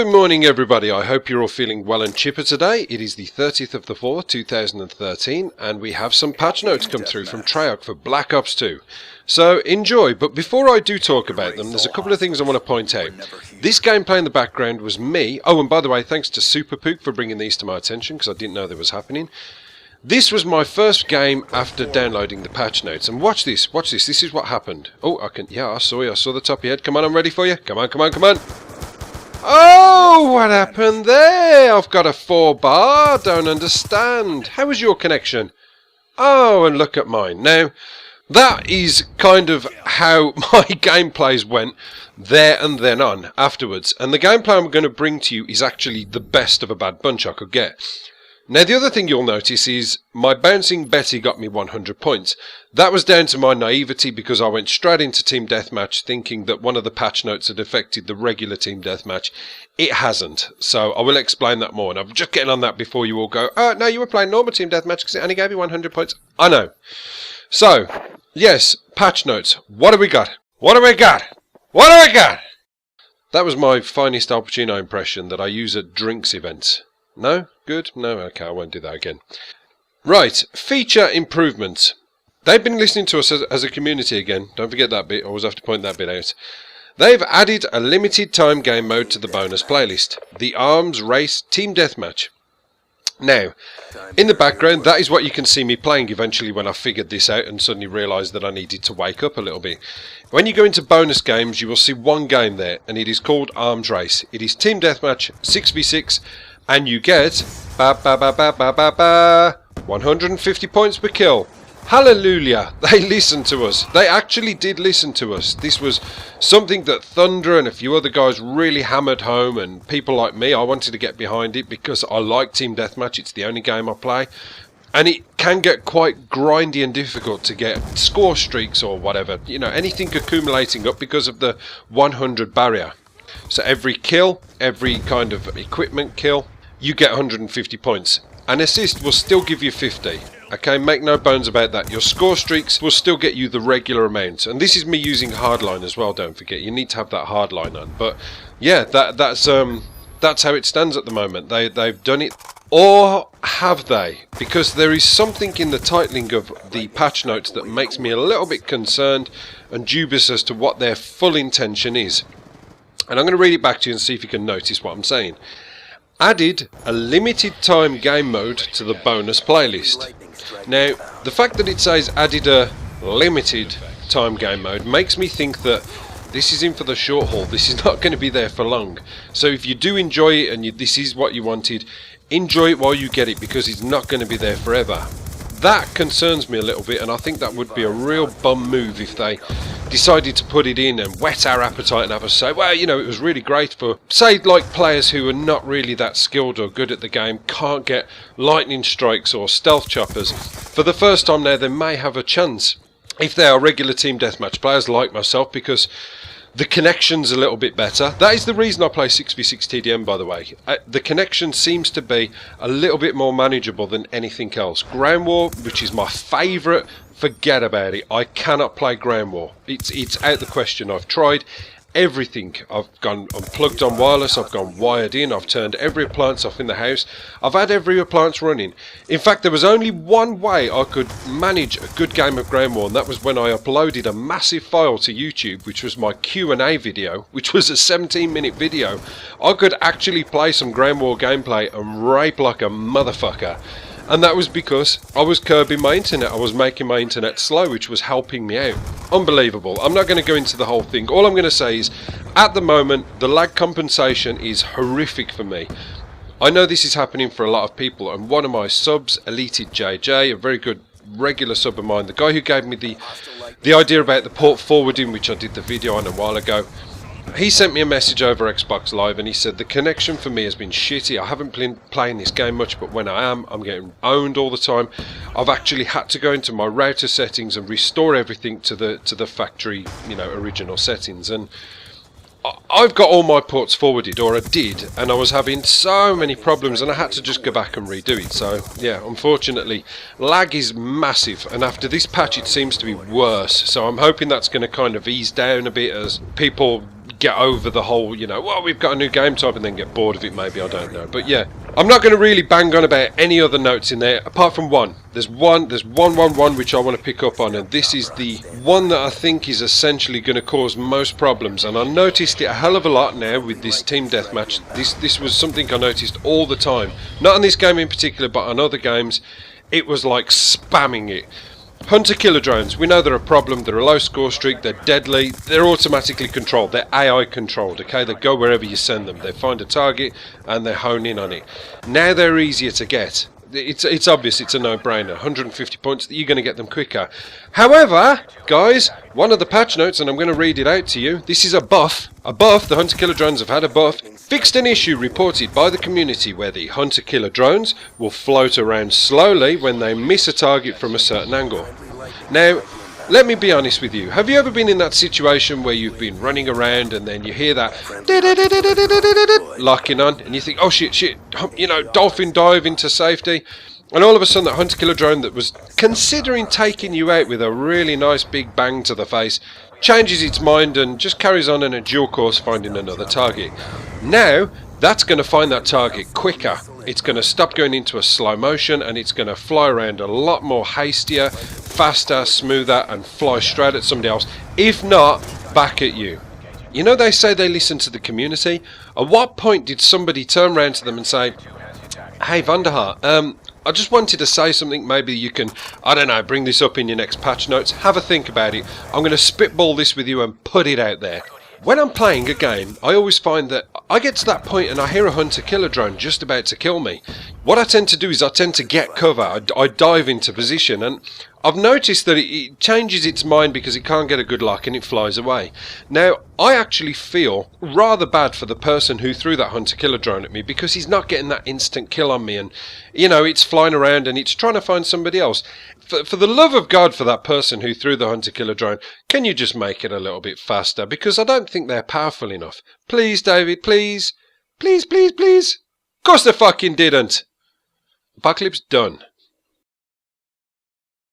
Good morning everybody, I hope you're all feeling well and chipper today. It is the 30th of the 4th, 2013, and we have some patch notes come through from Treyarch for Black Ops 2. So enjoy, but before I do talk about them, there's a couple of things I want to point out. This gameplay in the background was me. Oh, and by the way, thanks to Superpook for bringing these to my attention, because I didn't know they was happening. This was my first game after downloading the patch notes, and watch this, this is what happened. Oh, I saw the top of your head. Come on, I'm ready for you. Come on. Oh, what happened there? I've got a 4 bar, don't understand. How was your connection? Oh, and look at mine. Now, that is kind of how my gameplays went there and then on afterwards. And the gameplay I'm going to bring to you is actually the best of a bad bunch I could get. Now, the other thing you'll notice is my bouncing Betty got me 100 points. That was down to my naivety because I went straight into Team Deathmatch thinking that one of the patch notes had affected the regular Team Deathmatch. It hasn't, so I will explain that more. And I'm just getting on that before you all go, oh, no, you were playing normal Team Deathmatch because it only gave you 100 points. I know. So, yes, patch notes. What have we got? That was my finest Al Pacino impression that I use at drinks events. No? Good? No? Okay, I won't do that again. Right, feature improvements. They've been listening to us as a community again. Don't forget that bit. I always have to point that bit out. They've added a limited time game mode to the bonus playlist. The Arms Race Team Deathmatch. Now, in the background, that is what you can see me playing eventually when I figured this out and suddenly realised that I needed to wake up a little bit. When you go into bonus games, you will see one game there, and it is called Arms Race. It is Team Deathmatch 6v6, and you get 150 points per kill. Hallelujah! They listened to us. They actually did listen to us. This was something that Thunder and a few other guys really hammered home, and people like me, I wanted to get behind it because I like Team Deathmatch. It's the only game I play. And it can get quite grindy and difficult to get score streaks or whatever. You know, anything accumulating up because of the 100 barrier. So every kill, every kind of equipment kill, you get 150 points. An assist will still give you 50. Okay, make no bones about that. Your score streaks will still get you the regular amount. And this is me using hardline as well, don't forget. You need to have that hardline on. But yeah, that's how it stands at the moment. They've done it. Or have they? Because there is something in the titling of the patch notes that makes me a little bit concerned and dubious as to what their full intention is. And I'm going to read it back to you and see if you can notice what I'm saying. Added a limited time game mode to the bonus playlist. Now, the fact that it says added a limited time game mode makes me think that this is in for the short haul. This is not going to be there for long. So if you do enjoy it and this is what you wanted, enjoy it while you get it because it's not going to be there forever. That concerns me a little bit, and I think that would be a real bum move if they decided to put it in and whet our appetite and have us say, well, you know, it was really great for, say, like players who are not really that skilled or good at the game, can't get lightning strikes or stealth choppers. For the first time now, they may have a chance if they are regular Team Deathmatch players like myself, because the connection's a little bit better. That is the reason I play 6v6 TDM, by the way. The connection seems to be a little bit more manageable than anything else. Ground War, which is my favourite, forget about it. I cannot play Ground War. It's out the question. I've tried everything. I've gone unplugged on wireless, I've gone wired in, I've turned every appliance off in the house, I've had every appliance running. In fact, there was only one way I could manage a good game of Ground War, and that was when I uploaded a massive file to YouTube, which was my Q&A video, which was a 17-minute video. I could actually play some Ground War gameplay and rape like a motherfucker. And that was because I was curbing my internet. I was making my internet slow, which was helping me out. Unbelievable. I'm not going to go into the whole thing. All I'm going to say is, at the moment, the lag compensation is horrific for me. I know this is happening for a lot of people, and one of my subs, Elgato JJ, a very good regular sub of mine, the guy who gave me the idea about the port forwarding, which I did the video on a while ago, he sent me a message over Xbox Live and he said the connection for me has been shitty. I haven't been playing this game much, but when I am, I'm getting owned all the time. I've actually had to go into my router settings and restore everything to the factory, you know, original settings. And I've got all my ports forwarded, or I did, and I was having so many problems and I had to just go back and redo it. So yeah, unfortunately lag is massive, and after this patch it seems to be worse, so I'm hoping that's going to kind of ease down a bit as people get over the whole, you know, well, we've got a new game type, and then get bored of it maybe, I don't know. But yeah, I'm not going to really bang on about any other notes in there apart from one. There's one which I want to pick up on, and this is the one that I think is essentially going to cause most problems, and I noticed it a hell of a lot now with this team deathmatch. This was something I noticed all the time, not on this game in particular, but on other games. It was like spamming it. Hunter killer drones, we know they're a problem, they're a low score streak, they're deadly, they're automatically controlled, they're AI controlled, okay, they go wherever you send them, they find a target and they hone in on it. Now they're easier to get. It's obvious, it's a no-brainer. 150 points, you're going to get them quicker. However, guys, one of the patch notes, and I'm going to read it out to you. This is a buff. A buff. The hunter-killer drones have had a buff. Fixed an issue reported by the community where the hunter-killer drones will float around slowly when they miss a target from a certain angle. Now, let me be honest with you. Have you ever been in that situation where you've been running around and then you hear that locking on and you think, oh shit, you know, dolphin dive into safety, and all of a sudden that hunter killer drone that was considering taking you out with a really nice big bang to the face changes its mind and just carries on in a dual course finding another target. Now that's going to find that target quicker. It's going to stop going into a slow motion and it's going to fly around a lot more hastier, faster, smoother, and fly straight at somebody else, if not back at you. You know, they say they listen to the community. At what point did somebody turn around to them and say, hey Vanderhart, I just wanted to say something, maybe you can, I don't know, bring this up in your next patch notes, have a think about it, I'm going to spitball this with you and put it out there. When I'm playing a game, I always find that I get to that point and I hear a hunter-killer drone just about to kill me. What I tend to do is I tend to get cover, I dive into position, and I've noticed that it changes its mind because it can't get a good lock and it flies away. Now, I actually feel rather bad for the person who threw that hunter-killer drone at me because he's not getting that instant kill on me, and, you know, it's flying around and it's trying to find somebody else. For the love of God, for that person who threw the hunter-killer drone, can you just make it a little bit faster? Because I don't think they're powerful enough. Please, David, please. Please, please, please. Of course they fucking didn't. Apocalypse done.